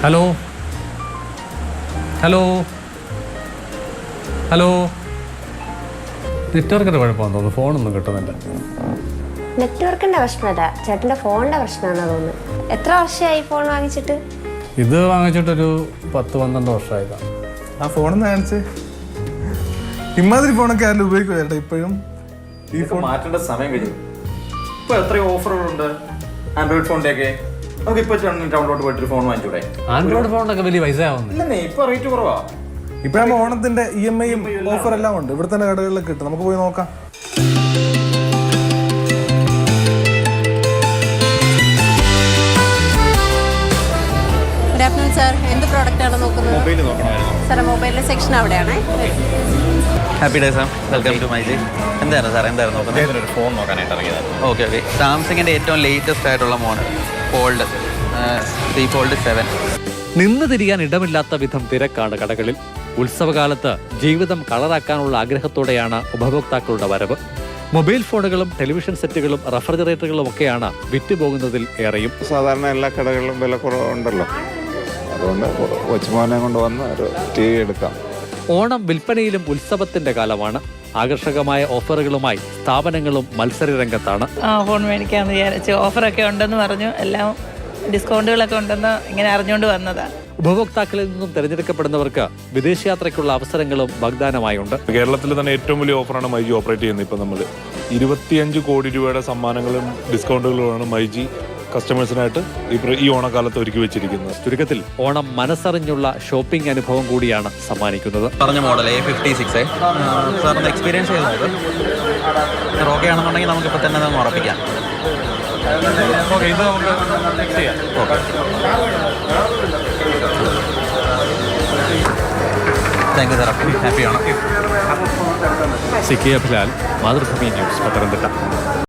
Hello hello hello നെറ്റ്വർക്കിൻ്റെ കുഴപ്പമാണെന്ന് തോന്നുന്നു. ഫോണൊന്നും കിട്ടുന്നില്ല. നെറ്റ്വർക്കിന്റെ പ്രശ്നമല്ല, ചേട്ടന്റെ ഫോണിന്റെ പ്രശ്നമാണെന്ന് തോന്നുന്നു. എത്ര വർഷമായി ഫോൺ വാങ്ങിച്ചിട്ട്? ഇത് വാങ്ങിച്ചിട്ടൊരു 10-12 വർഷമായതാണ്. ആ ഫോണൊന്ന് കാണിച്ച്. ഇമാതിരി ഫോണൊക്കെ ആരും ഉപയോഗിക്കുക ചേട്ടാ ഇപ്പോഴും. ഈ ഫോൺ മാറ്റേണ്ട സമയം കഴിഞ്ഞു. ഇപ്പൊ എത്രയോ ഓഫറുകളുണ്ട് ആൻഡ്രോയിഡ് ഫോണിന്റെയൊക്കെ. നമുക്ക് ഇപ്പൊ ടൗണിലോട്ട് പോയിട്ട് ഫോൺ വാങ്ങിച്ചൂടെ? ആൻഡ്രോയിഡ് ഫോണിനൊക്കെ വലിയ പൈസ ആവുന്നില്ല. ഇല്ലെന്നേ, ഇപ്പൊ റേറ്റ് കുറവാ. ഇപ്പോഴാകുമ്പോൾ ഓണത്തിന്റെ EMI ഓഫർ എല്ലാം ഉണ്ട്. ഇവിടെ തന്നെ കടകളിലൊക്കെ കിട്ടും. നമുക്ക് പോയി നോക്കാം. ഗുഡ് ആഫ്റ്റർനൂൺ സാർ, എന്ത് പ്രോഡക്റ്റാണ് നോക്കുന്നത്? മൊബൈൽ നോക്കണമായിരുന്നു. സാർ മൊബൈലിൻ്റെ സെക്ഷൻ അവിടെയാണ്. Happy day sir, welcome to myG. എന്തായിരുന്നു സാർ നോക്കുന്നത്? ഒരു ഫോൺ നോക്കാനായിട്ട് ഇറങ്ങിയതാണ്. ഓക്കെ. സാംസങ്ങിൻ്റെ ഏറ്റവും ലേറ്റസ്റ്റ് ആയിട്ടുള്ള മോഡൽ ഫോൾഡ് 3 ഫോൾഡ് 7. നിന്ന് തിരിയാൻ ഇടമില്ലാത്ത വിധം തിരക്കാണ് കടകളിൽ. ഉത്സവകാലത്ത് ജീവിതം കളറാക്കാനുള്ള ആഗ്രഹത്തോടെയാണ് ഉപഭോക്താക്കളുടെ വരവ്. മൊബൈൽ ഫോണുകളും ടെലിവിഷൻ സെറ്റുകളും റെഫ്രിജറേറ്ററുകളും ഒക്കെയാണ് വിറ്റുപോകുന്നതിൽ ഏറെയും. സാധാരണ എല്ലാ കടകളിലും വില കുറവുണ്ടല്ലോ, അതുകൊണ്ട് കൊച്ചുമോനെ കൊണ്ട് വന്ന് ഒരു TV എടുക്കാം. ഓണം വിൽപ്പനയിലും ഉത്സവത്തിന്റെ കാലമാണ്. ആകർഷകമായ ഓഫറുകളുമായി സ്ഥാപനങ്ങളും മത്സര രംഗത്താണ്. ഫോൺ മേടിക്കാമെന്ന് വിചാരിച്ചു. ഓഫറൊക്കെ ഉണ്ടെന്ന് പറഞ്ഞു, എല്ലാം ഡിസ്കൗണ്ടുകളൊക്കെ ഉണ്ടെന്ന് ഇങ്ങനെ അറിഞ്ഞുകൊണ്ട് വന്നതാണ്. ഉപഭോക്താക്കളിൽ നിന്നും തിരഞ്ഞെടുക്കപ്പെടുന്നവർക്ക് വിദേശയാത്രയ്ക്കുള്ള അവസരങ്ങളും വാഗ്ദാനമായുണ്ട്. കേരളത്തിൽ തന്നെ ഏറ്റവും വലിയ ഓഫറാണ് മൈജി ഓപ്പറേറ്റ് ചെയ്യുന്നത്. ഇപ്പം നമ്മൾ 25 കോടി രൂപയുടെ സമ്മാനങ്ങളും ഡിസ്കൗണ്ടുകളുമാണ് മൈജി കസ്റ്റമേഴ്സിനായിട്ട് ഈ ഓണക്കാലത്ത് ഒരുക്കി വെച്ചിരിക്കുന്നത്. ചുരുക്കത്തിൽ ഓണം മനസ്സറിഞ്ഞുള്ള ഷോപ്പിംഗ് അനുഭവം കൂടിയാണ് സമ്മാനിക്കുന്നത്. പറഞ്ഞ മോഡൽ A56 സാറിന് എക്സ്പീരിയൻസ് ചെയ്ത് നോക്ക്. ഓക്കെ ആണെന്നുണ്ടെങ്കിൽ നമുക്കിപ്പോൾ തന്നെ അത് ഉറപ്പിക്കാം. ഓക്കെ, ഇത് നമുക്ക് ചെയ്യാം. Okay, thank you sir. ഹാപ്പിയാണ്. സിക്കിയ ഫിലാൽ, മാതൃഭൂമി ന്യൂസ്, പത്തനംതിട്ട.